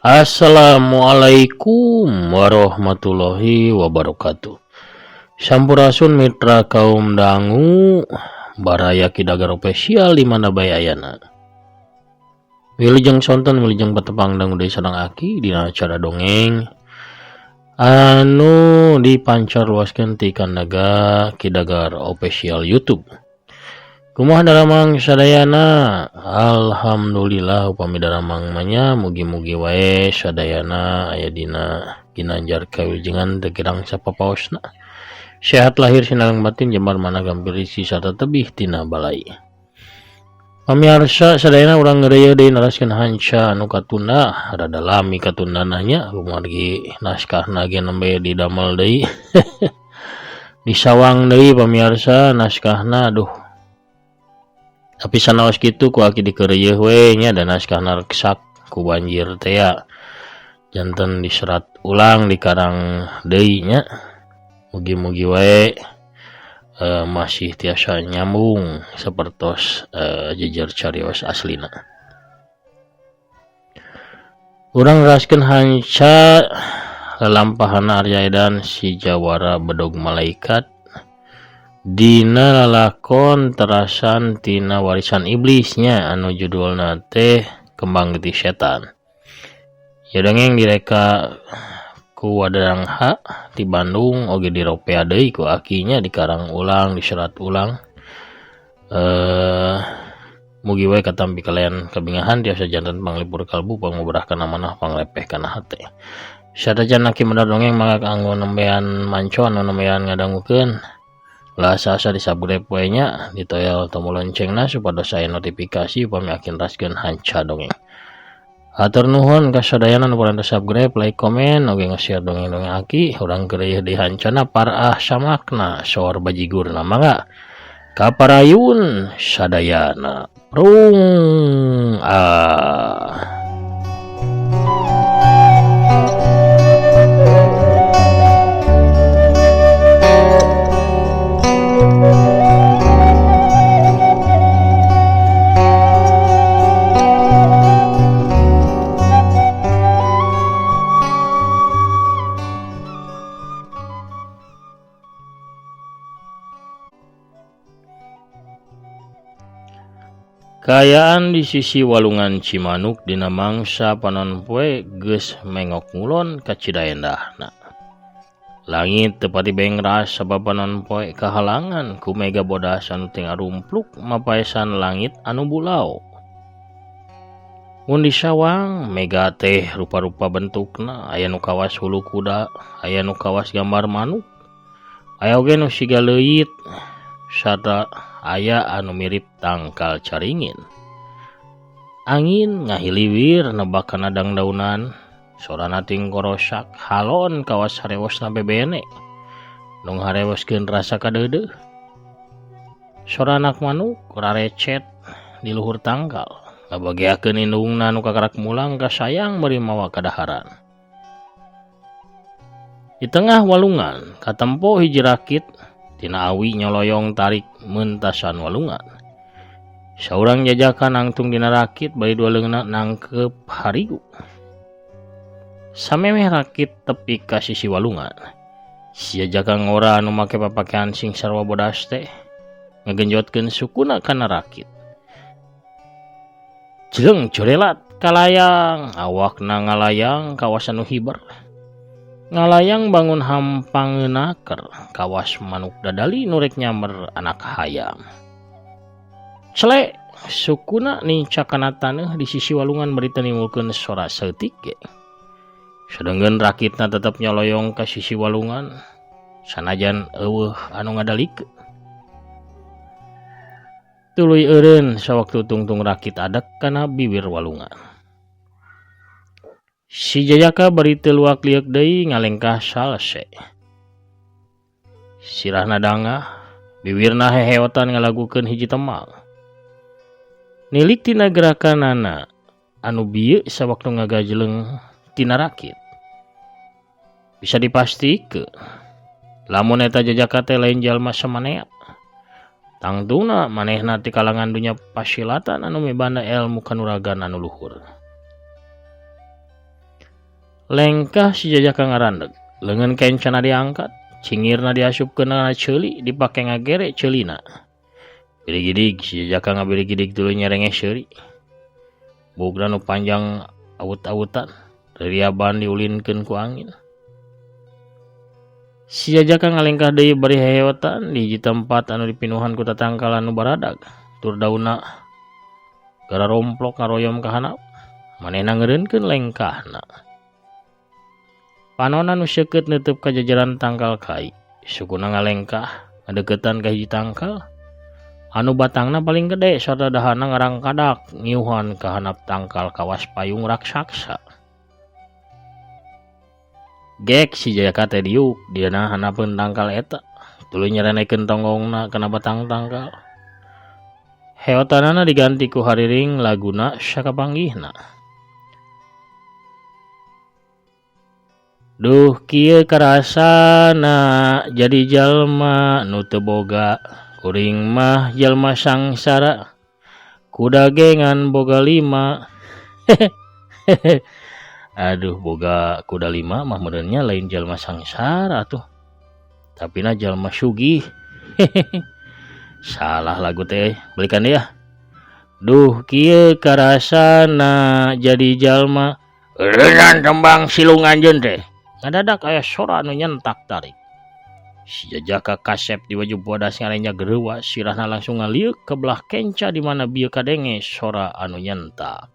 Assalamualaikum warahmatullahi wabarakatuh. Sampurasun mitra kaum dangu baraya kidagar official di mana bae ayana. Wilujeng sonten wilujeng patepang dangu deui sadang aki dina acara dongeng anu dipancar luaskeun ti Kandaga Kidagar official YouTube. Kumaha daramang sadayana? Alhamdulillah upami daramang manya mugi-mugi wae sadayana aya dina ginanjar kawilujengan teu kirang sapapaosna. Sehat lahir sinareng batin jembar managam berisi sarta tebih tina balai. Pamirsa sadayana urang ngeureuyeuh deui naraskeun hanca anu katunda rada lami katundana nya rumargi naskahna ge nembe didamel deui. Disawang deui pamirsa naskahna aduh. Tapi sanaos kitu ku aki dikeureueuh we nya dan naskahna reksak ku banjir teh ya. Janten diserat ulang dikarang deui nya. Mugi-mugi wae masih tiasa nyambung sapertos jejer carios aslina. Urang raskeun hanca lalampahanna Arya Edan si Jawara Bedog Malaikat dina lalakon terasan tina warisan iblisnya anu judulna teh Kembang Getih Setan. Ya dongeng direka ku Wadadang H di Bandung oge diropea deui ku akinya dikarang ulang diserat ulang. Mugi wae katampi kalian kabingahan tiasa janten panglipur kalbu pangubahkeun amanah panglepeh kana hate. Sadajan aki medar dongeng mangga kanggo nembean manco anu nembean ngadangukeun. Lah asa-asa di-subscribe we nya ditoel tombol loncengna supados aya notifikasi upami akin raskeun hanca dongeng. Hatur nuhun ka sadayana nu paren subscribe, like, komen, oge nge-share dongeng-dongeng aki. Urang keureueuh di hancana parah samakna saur bajigurna mangga kaparayun sadayana. Prung Kaayaan di sisi Walungan Cimanuk dina mangsa panon poe geus mengok ngulon ka Cidaendahna. Langit teu pati bengras sabab panon poe kahalangan ku mega bodas anu teu ngarumpluk mapaesan langit anu bulau. Mun disawang mega teh rupa-rupa bentukna, aya nu kawas hulu kuda, aya nu kawas gambar manuk, aya oge nu siga leuit, sarta aya anu mirip tangkal caringin. Angin ngahiliwir nebak kana dangdaunan, sorana ting korosak halon kawas harewosna bebene. Nu ngaharewoskeun rasa kadeudeuh. Soranak manuk rarecet di luhur tangkal, ngabageakeun indungna nu kakarak mulang kasayang beri mawa kadaharan. Di tengah walungan katempo hiji rakit tina awi nyoloyong tarik mentasan walungan. Saurang jajakan nangtung dina rakit bari dua leungna nangkep harigu. Samemeh rakit tepi ka sisi walungan. Si jajakan ngora anu make papakean sing sarwa bodas teh ngagenjotkeun sukuna kana rakit. Jeung corelat kalayang, awakna ngalayang kawas anu hiber. Ngalayang bangun hampangeunaaker kawas manuk dadali nurek nyamber anak hayam. Celek sukuna nincakana taneuh di sisi walungan bari teu nimulkeun sora saeutik ge. Sedengkeun rakitna tetep nyoloyong ka sisi walungan sanajan eueuh anu ngadalikeun. Tuluy eureun sawaktu tungtung rakit adek kana bibir walungan. Si jajaka bari teu luak liek deui ngalengkah salse. Sirahna dangah, bibirna heheotan ngalagukeun hiji temang. Nilik tina gerakanana anu bieu sawaktu ngagajleung tina rakit. Bisa dipastikeun lamun eta jajaka teh lain jalma samanea. Tangtungna manehna ti kalangan dunya pasilatan anu mibanda ilmu kanuragan anu luhur. Lengkah si Jajaka ngarandeg, leungeun kencana diangkat, cingirna diasupkeun kana ceuli, dipake ngagere ceulina. Gidig-gidig si Jajaka ngabiri-gidig tuluy nyerenge seuri. Bogna nu panjang awut-awutan, reriaban diulinkeun ku angin. Si Jajaka ngalengkah deui bari heheotan di hiji tempat anu dipinuhan ku tatangkal anu baradag. Tur daunna gara romplok ngaroyom ka handap. Manehna ngeureunkeun lengkahna. Panonna nu seukeut neuteub ka jajaran tangkal kai. Sukuna ngalengkah ngadeuketan ka hiji tangkal anu batangna paling gede sarta dahana ngarangkadak ngiuhan ka handap tangkal kawas payung raksasa. Gek si Jajaka teh diuk dieuna hanapeun tangkal eta, tuluy nyerenekeun tonggongna kana batang tangkal. Heotanana diganti ku hariring laguna sakapanggihna. Duh kieu karasana jadi jalma nu teu boga, kuring mah jalma sangsara, kudagengan boga 5. Aduh boga kuda 5 mah meureunnya lain jalma sangsara tuh. Tapina jalma sugih. Salah lagu teh, belikan ya. Duh kieu karasana jadi jalma, eureunnan tembang silung anjeun teh. Ngadadak aya sora anu nyentak tarik. Si Jajaka kasep di baju bodas ngarenya gereuwa, sirahna langsung ngaliuk ke belah kenca di mana bieu kadenge sora anu nyentak.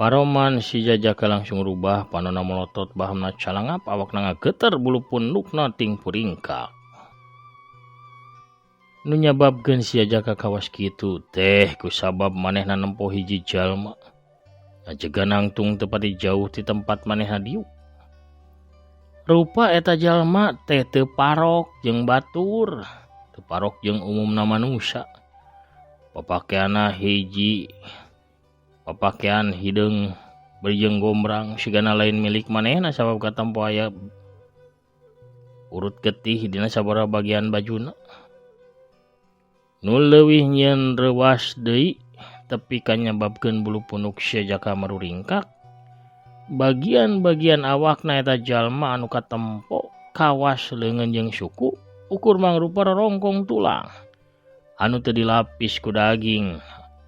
Paroman si Jajaka langsung rubah, panonna melotot bahamna calangap, awakna ngageter bulu pundukna ting puringkak. Nu nyababkeun si Jajaka kawas kitu teh kusabab manehna nempo hiji jalma. Ajegan nangtung teu pati jauh ti tempat manehna diuk. Rupa eta jalma teh teu parok jeung batur, teu parok jeung umumna manusia. Papakeanna hiji papakean hideung berijeng gombrang sigana lain milik manehna sabab katampo aya urut getih dina sabaraha bagian bajuna. Nu leuwih nyieun reuwas deui tepi kanyababkeun bulu punduk si Jajaka maruringkak. Bagian-bagian awakna eta jalma anu katempo kawas leungeun jeung suku ukur mangrupa rorongkong tulang anu teu dilapis ku daging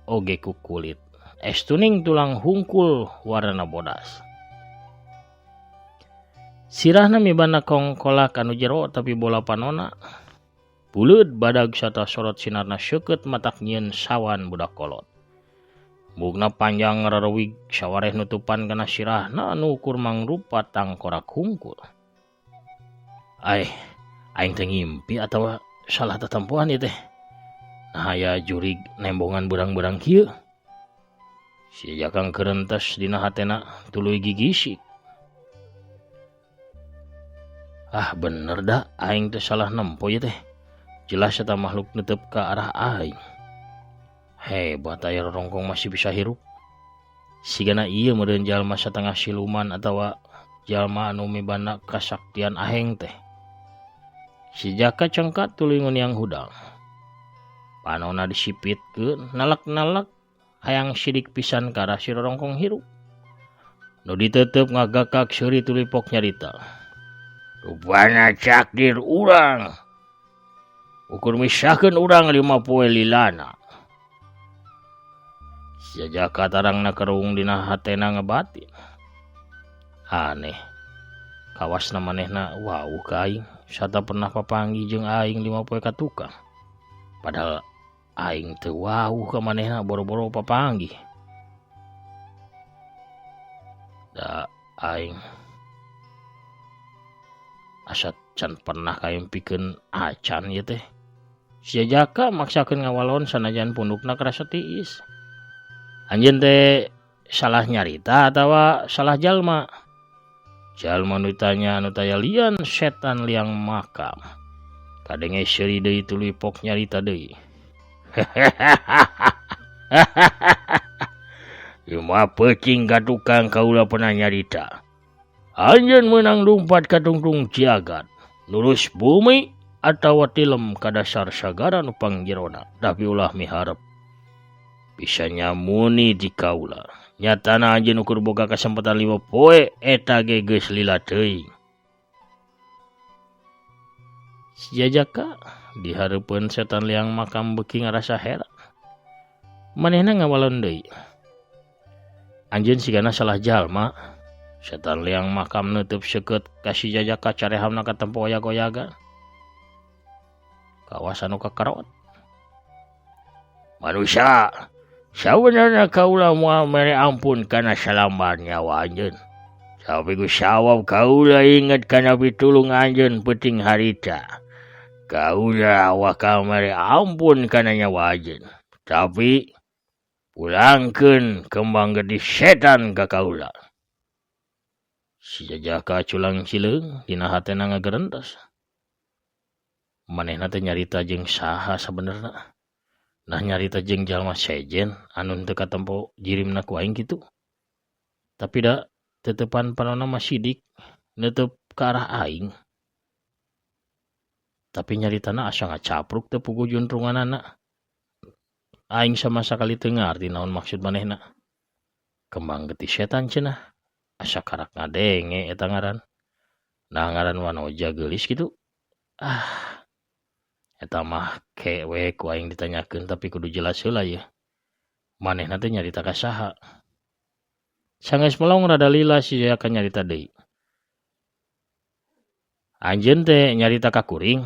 oge ku kulit. Estuning tulang hungkul warna bodas. Sirahna mibana kongkolak anu jero tapi bola panona. Buleud badag sarta sorot sinarna seukeut matak nyieun sawan budak kolot. Bugna panjang rareuwig sawareh nutupan kana sirahna anu ukur mangrupa tangkorak hungkul. Aing teh ngimpi atawa salah tatampuan ieu teh. Nah aya jurig nembongan berang-berang kieu. Si Jajaka kerentas dina hatena tuluy gigisik. Bener dah aing teh salah nempo ieu teh. Jelas eta makhluk neuteup ka arah aing. Hebat aya rorongkong masih bisa hirup. Sigana ieu meureun jalma satengah siluman atawa jalma anu mibana kasaktian aheng teh. Si Jajaka cengkat tuluy nguniang hudang. Panonna disipitkeun nalak-nalak hayang sidik pisan ka arah si rorongkong hirup. Nu diteuteub ngagakak seuri tuluy pok nyarita. Rupana cakdir urang. Ukur misahkeun urang 5 poe lilana. Si Jajaka tarangna keruung dina hatena ngebatin. Aneh. Kawasna manehna wauh ka aing sarta pernah papanggih jeung aing 5 poe ka tukang. Padahal aing teu wauh ka manehna boro-boro papanggih. Da aing asa can pernah kayempikeun acan ieu teh. Si Jajaka maksakeun ngawalon sanajan pundukna karasa tiis. Anjeun teh salah nyarita atawa salah jalma? Jalma nu ditanya anu taya lian setan liang makam. kadenge seuri deui tuluy pok nyarita deui. Cuma pecing ka tukang kaula pernah nyarita. Anjeun menang lumpat ka tungtung ciagat, lurus bumi atawa tilem ka dasar sagara nu pangjirona, tapi ulah miharep bisa nyamuni di kaula. Nyatana anjeun ukur boga kesempatan 5 poe eta ge geus lila teuing. Si Jajaka di hareupeun setan liang makam beuki ngarasa heran. Manehna ngawalon deui. Anjeun sigana salah jalma. Setan liang makam neuteub seukeut ka si Jajaka carehamna ka tempo oyag-oyagan. Kawas anu kakarot. Manusia, sabenerna kaula moal mere ampun kana salambar nyawa anjeun. Tapi ku sawab kaula inget kana pitulung anjeun peuting harita. Kaula wakal mere ampun kana nyawa anjeun. Tapi pulangkeun kembang gede setan ka kaula. Si Jajaka culang cileung dina hatena ngagerentos. Manehna teh nyarita jeung saha sabenerna? Nah nyarita jeung jalma sejen anu teu katempo jirimna ku aing kitu. Tapi da tetepan panonna masidik neuteub ka arah aing. Tapi nyaritana asa ngacapruk teu puguh juntrunganana. Aing sama sakali teu ngarti naon maksud manehna. Kembang getih setan cenah. Asa karak ngadenge eta ngaran. Nah ngaran wanoja geulis kitu. Eta mah kewe ku aing ditanyakeun tapi kudu jelas heula ya. Manehna teh nyarita ka saha? Sanggeus melong rada lila si Jajaka nyarita deui. Anjeun teh nyarita ka kuring.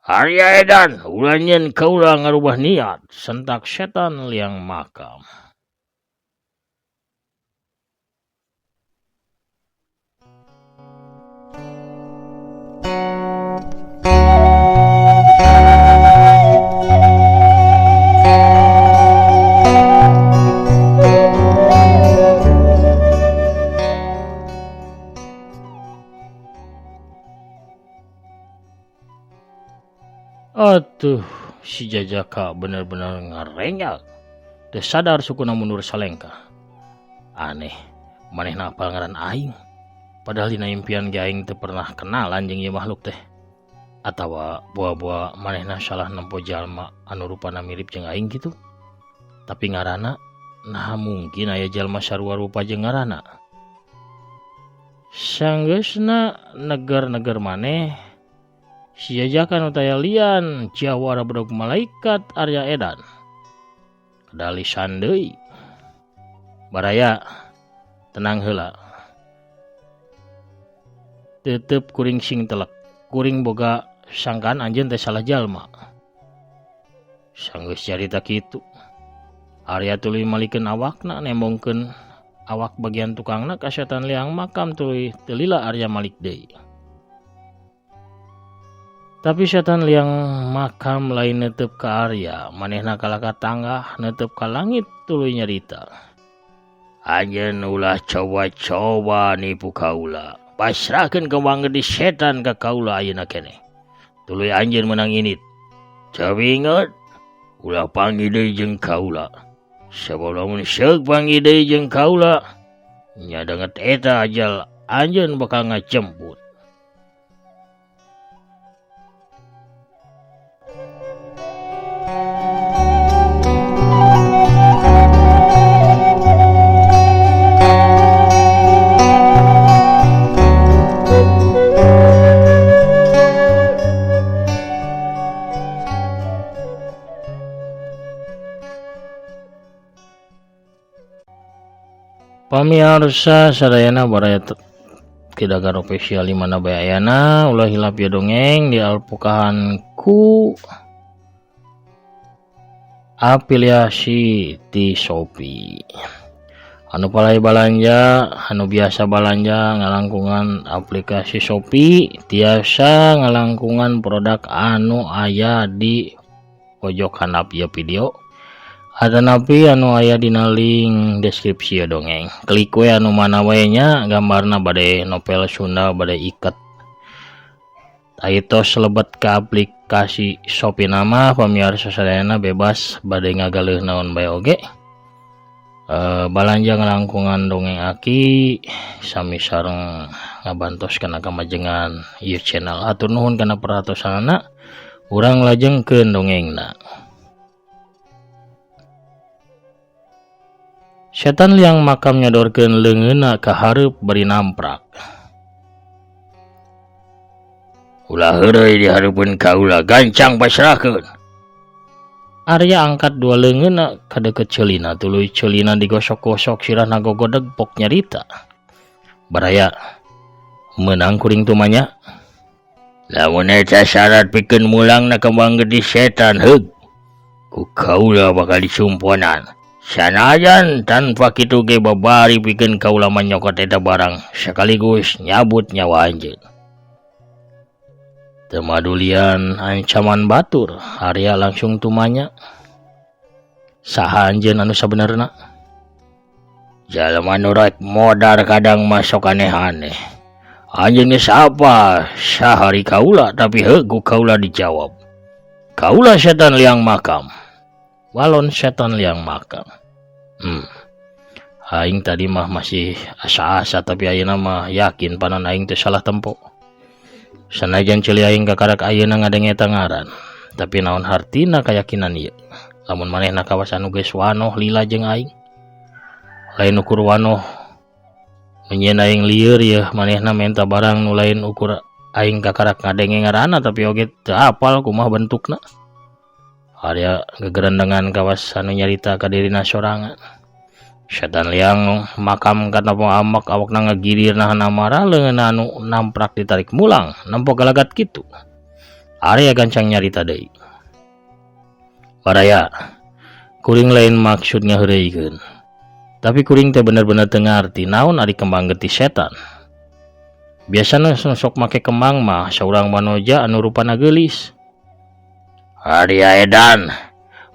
Arya edan, ulah nyeun kaula ngarubah niat, sentak setan liang makam. Atuh, si Jajaka bener-bener ngarengal. Teu sadar sukuna mundur salengkah. Aneh, manehna apal ngaran aing. Padahal dina impian ge aing teu pernah kenalan jeung ieu makhluk teh. Atawa buah-buah manehna salah nempo jalma anu rupana mirip jeung aing kitu. Tapi ngaranna naha mungkin aya jalma sarua rupa jeung ngaranna. Sanggeusna neger-neger maneh si Jajaka nu taya lian jawara bedog malaikat Arya Edan. Kedalisan deui. Baraya tenang heula. Tetep kuring sing telek. Kuring boga sangkaan anjeun teh salah jalma. Sanggeus carita kitu. Arya tuluy malikeun awakna nembongkeun awak bagian tukangna ka setan liang makam tuluy teu lila Arya malik deui. Tapi setan liang makam lain neuteub ka Arya, manehna kalaka tanggah neuteub ka langit tuluy nyarita. Anjeun ulah coba-coba nipu kaula. Pasrahkeun kembang gede setan ka kaula ayeuna keneh. Tuluy anjeun menang init. Tapi inget, ulah panggih deui jeung kaula. Sabab lamun seuk panggih deui jeung kaula, nya danget eta ajal anjeun bakal ngajemput. Pamirsa sadayana baraya kidagar official di mana bae ayana ulah hilap ya dongeng di alpukahan ku afiliasi ti Shopee. Anu palai balanja, anu biasa balanja ngalangkungan aplikasi Shopee tiasa ngalangkungan produk anu aya di pojok handap ieu video. Ada napi anu aya dina link deskripsi ya dongeng. Klik we anu mana wae nya gambarna bade novel Sunda bade iket. Ayo selebet ke aplikasi Shopee nama pamiarsa sadayana bebas bade ngagaleuh naon bae oge. Balanja ngalangkungan dongeng aki sami sareng ngabantos kana kamajengan ieu channel. Hatur nuhun kana perhatosanna. Urang lajengkeun dongengna. Setan liang makam nyodorkeun leungeunna ka hareup bari namprak. Ulah heureuy di hareupeun kaula gancang pasrahkeun. Arya angkat dua leungeunna ka deukeut ceulina, tuluy ceulina digosok-gosok sirahna gogodeg pok nyarita. Baraya meunang kuring tumanya. Lamun eta syarat pikeun mulangna kembang gede setan heug. Ku kaula bakal disumponan. Sanajan tanpa kitu ge babari pikeun kaula manyokot eta barang sekaligus nyabut nyawa anjeun. Temadulian ancaman batur, Arya langsung tumanya. Saha anjeun anu sabenerna? Jalma nu rek modar kadang masuk aneh-aneh. Anjeun geus apa? Sahari kaula tapi heuh kaula dijawab. Kaula setan liang makam. Walon setan liang makam. Aing tadi mah masih asa-asa tapi ayeuna mah yakin panon aing teh salah tempo. Sanajan ceuli aing kakarak ayeuna ngadenge eta ngaran, tapi naon hartina kayakinan ieu? Lamun manehna kawas anu geus wanoh lila jeung aing. Lain ukur wanoh menyeun aing lieur yeuh manehna menta barang nu lain ukur aing kakarak ngadenge ngaranna tapi oge teu apal kumaha bentukna. Arya gegerendengan kawas anu nyarita ka dirina sorangan. Setan liang makam kana amak awakna ngagirir nahan amarah leungeunna anu namprak ditarik mulang nempo galagat kitu. Arya gancang nyarita deui. Baraya, kuring lain maksud ngaheureuykeun. Tapi kuring teh bener-bener teu ngarti naon ari kembang getih setan. Biasana sok make kembang mah saurang manoja anu rupana geulis. Arya edan,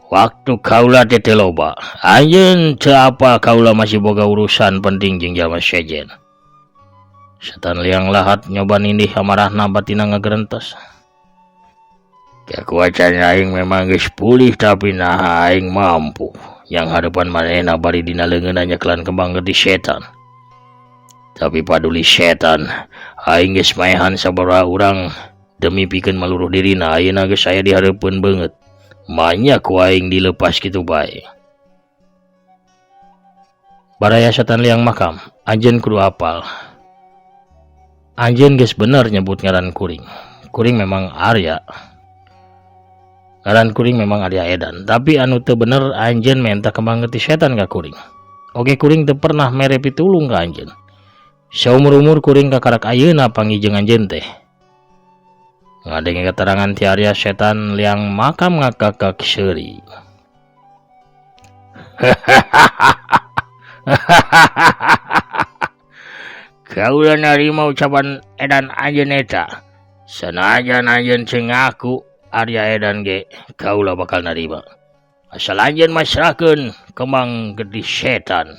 waktu kaula teh teu loba. Anjeun teu apa kaula masih boga urusan penting jeung jalma sejen. Setan liang lahat nyoba nindih amarahna batina ngagerentos. Kekuatan aing memang geus pulih tapi nah aing mampu. Yang hadapan manehna bari dina leungeunna nyekelan kembang getih setan. Tapi paduli setan, aing geus maehan sabaraha urang demi pikeun maluruh dirina ayeuna geus aya di hareupeun beungeut. Manya ku aing dilepas kitu bae. Baraya setan liang makam, anjeun kudu apal. Anjeun geus bener nyebut ngaran kuring. Kuring memang Arya. Ngaran kuring memang Arya edan, tapi anu teu bener anjeun menta kembang getih setan ka kuring. Oge kuring teu pernah mere pitulung ka anjeun. Saumur-umur kuring kakarak ayeuna pangijeng anjeun teh. Ngadenge keterangan ti Arya setan liang makam ngakak seuri. Kaula narima ucapan edan anjeun eta. Sanajan anjeun teu ngaku Arya edan ge kaula bakal narima. Asal anjeun masrahkeun kembang getih setan.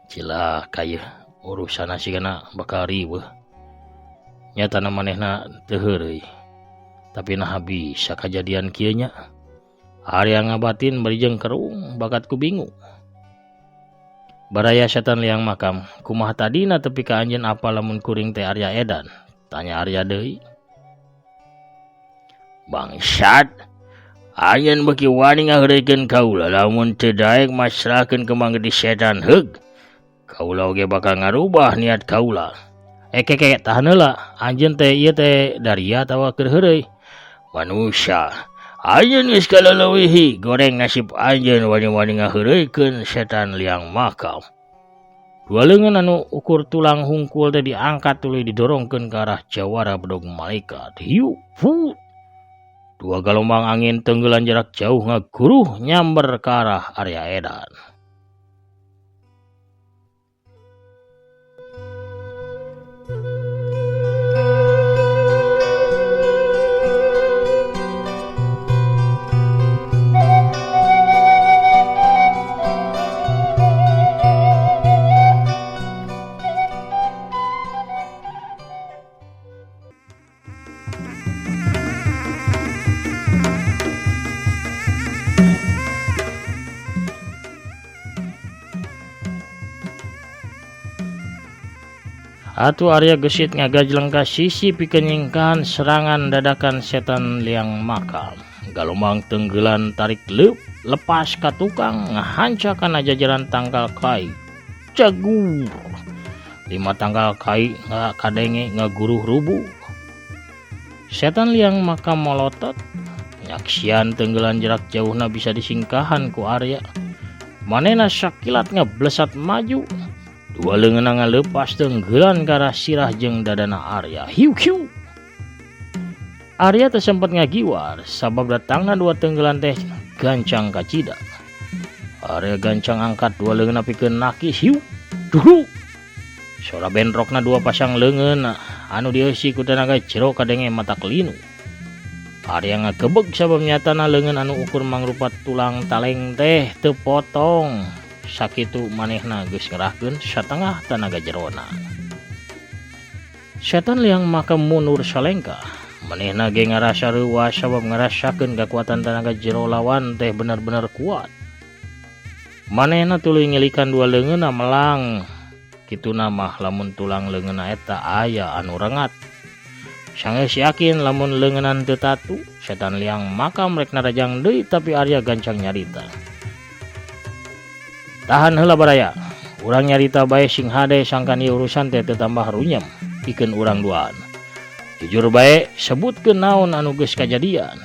Cila kayeuh urusan asigana bakal riweuh. Nyatana manehna teu heureuy. Tapi nah bisa kajadian kieu nya. Arya ngabatin bari jeung kerung bakat ku bingung. Baraya setan liang makam, kumaha tadina tepi ka anjeun apa lamun kuring teh Arya edan? Tanya Arya deui. Bangsat, anjeun beuki wani ngaheureuykeun kaula lamun teu daek masrahkeun kembang getih setan heug. Kaula oge bakal ngarubah niat kaula. Keke tahan heula, anjeun teh ieu teh daria atawa keur heureuy? Manusia, anjeun geus kaleuweuhi goreng nasib anjeun wani-wani ngaheureuykeun setan liang makam. Dua leungeun anu ukur tulang hungkul teh diangkat tuluy didorongkeun ke arah jawara bedog malaikat. Hiu, fu. Dua gelombang angin tenggelan jarak jauh ngaguruh nyamber ke arah Arya edan. Atu Arya gesit ngagajleng ka sisi pikenyingkan serangan dadakan setan liang makam. Galumang tenggelan tarik lepas ka tukang ngahancakan jajaran tangkal kai. Cagur. 5 tangkal kai kadenge ngaguruh rubuh. Setan liang makam molotot. Nyaksian tenggelan jarak jauhna bisa disingkahan ku Arya. Manena sakilat ngeblesat maju. 2 leungeunna ngalepas tenggelan ke arah sirah jeung dadana Arya. Hiu hiu. Arya teu sempet ngagiwar sabab datangna 2 tenggelan teh gancang ka cida. Arya gancang angkat 2 leungeunna pikeun nakis. Hiu. Duhu. Sora bentrokna 2 pasang leungeun anu dieusi ku tenaga jero kadenge mata kelinu. Arya ngakebeg sabab nyatana leungeun anu ukur mangrupa tulang taleng teh teu potong. Sakitu manehna geus ngerahkeun satengah tenaga jerona. Setan liang makam mundur salengkah. Manehna ge ngarasa reuas sabab ngarasakeun kekuatan tenaga jero lawan teh bener-bener kuat. Manehna tuluy ngilikan 2 leungeunna melang. Kituna mah lamun tulang leungeunna eta aya anu rengat. Sanggeus yakin lamun leungeunnan teu tatu, setan liang makam rek narajang deui tapi Arya gancang nyarita. Tahan heula baraya. Urang nyarita bae sing hade sangkan ieu urusan teh teu tambah runyem pikeun urang duaan. Jujur bae sebutkeun naon anu geus kajadian.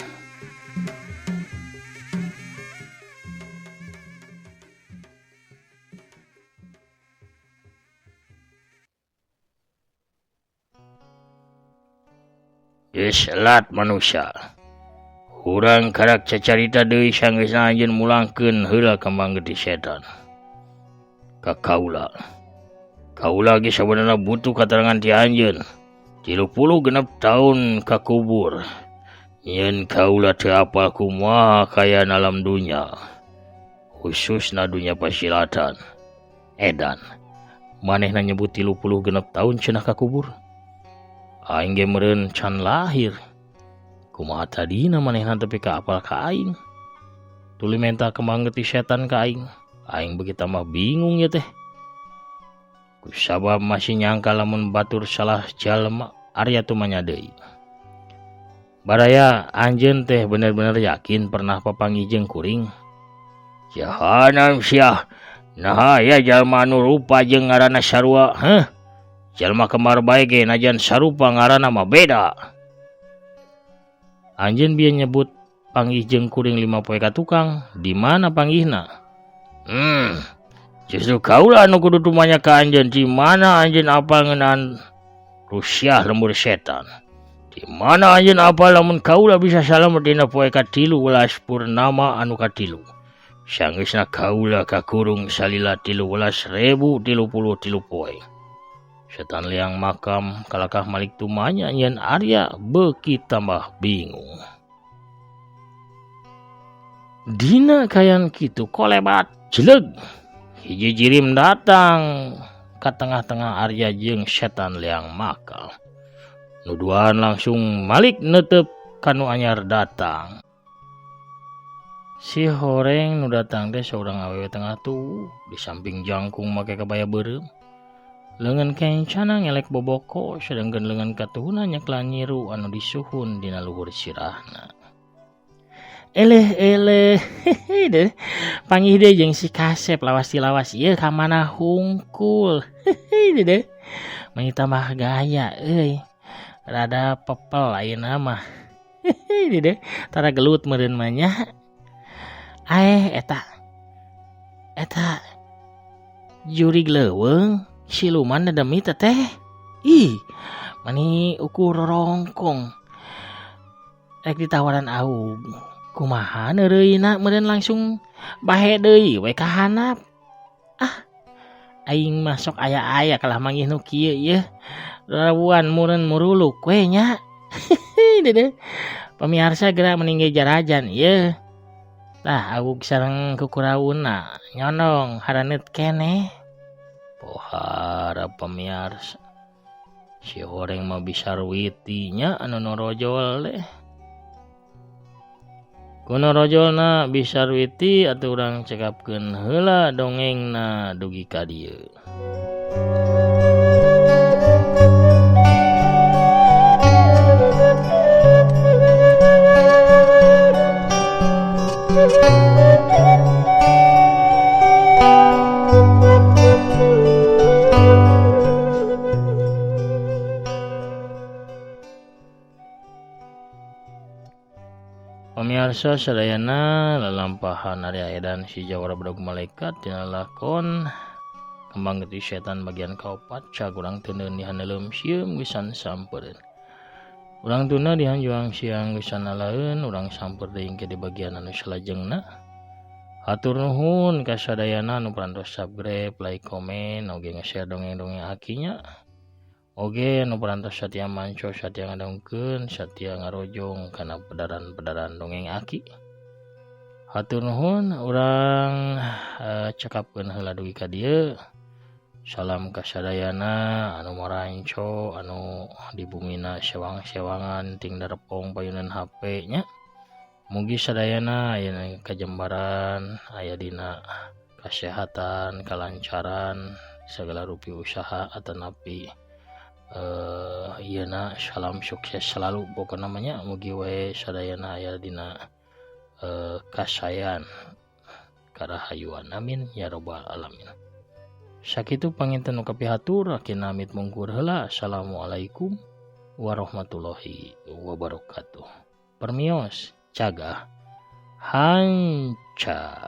Geus elat manusia. Urang karak cacarita deui sanggeusna anjeun mulangkeun heula kembang getih setan. Ka kaula ge sabenerna butuh katerangan ti anjeun. 36 tahun ka kubur. Nyen kaula teu apal kumaha kayan alam dunya. Khususna dunya pasilatan. Edan. Manehna nyebut 36 tahun cenah ka kubur. Aing ge meureun can lahir. Kumaha tadina manehna teu ka apal ka aing. Tuluy menta kembang getih setan ka aing. Aing begitu mah bingung ya teh. Kusabab masih nyangka lamun batur salah jalma Arya tu manya deui. Baraya anjeun teh bener-bener yakin pernah papanggih jeung kuring. Jahanam sia. Nah ya jalma anu rupa jeung ngaranna sarua, heuh. Jalma kembar bae ge najan sarupa ngaranna mah beda. Anjeun bieu nyebut panggih jeung kuring 5 poe ka tukang, di mana panggihna? Justru kaulah anu kudu tumanya ka anjeun, di mana anjeun apal ngeunaan rusyah lembur setan. Di mana anjeun apal lamun kaulah bisa salamet dina poe ka-3 purnama anu ka-3. Sanggeusna kaulah kakurung salila 13.033 poe. Setan liang makam kalakah malik tumanya yen Arya beuki tambah bingung. Dina kayan kitu kolebat jeleg. Hiji jirim datang ka tengah-tengah Arya jeung setan liang makam. Nuduhan langsung malik neuteup kanu anyar datang. Si horeng nu datang teh saurang awewe tengah tuh di samping jangkung make kabaya beureum. Leungeun kencana ngelek boboko sedengkeun leungeun katuhna nyeklan nyiru anu disuhun dina luhur sirahna. Eleh deh panggih deh jeung si Kasep lawas ieu ka mana hungkul. Deh mani tambah gaya euy. Rada pepel ayeuna mah. Deh tara gelut meureun mah nya. Eta jurig leuweung siluman dedemi teh. Ih mani ukur rongkong. Rek ditawaran aug. Kumaha neureuyna meureun langsung bahe deui we ka handap. Aing masuk aya kalah manggih nu kieu yeuh. Rawuan meureun muruluk we nya. Dede. Pamirsa geura meninggi jarajan yeuh. Tah aug sareng kukurauna nyondong haraneut keneh. Pohara pamirsa. Si horeng mah bisa ruwitinya anu norojol deh. Kuno rojolna bisa ruwiti atuh urang cekapkeun heula dongengna dugi ka dieu. Raharsa sadayana lalampahan ari edan si jawara budak malaikat tina lakon kembang geti setan bagian kaopat cak urang teu neueun dihaneuleum sieum geus sampeureun. Urang tuna dihanjuang siang geus nalaeun urang samper deui ke di bagian anu salajengna. Hatur nuhun ka sadayana anu parantos subscribe, like, komen, oge nge-share dongeng-dongeng akinya. Oge anu parantos satia manco, satia ngadongkeun, satia ngarojong kana pedaran-pedaran dongeng aki. Hatur nuhun urang cekapkeun heula dugi ka dieu. Salam ka sadayana anu maranco, anu di bumina sewang-sewangan ting darepong payunan HP nya. Mugi sadayana aya kajembaran, aya dina kasehatan, kalancaran, segala rupi usaha atanapi ieuna salam sukses selalu pokona namanya mugi we sadayana aya dina kasayan karahayuan amin ya rabbal alamin. Sakitu panginten nu kapihatur akina amit mungkur heula. Assalamualaikum warahmatullahi wabarakatuh. Permios cagah hanca.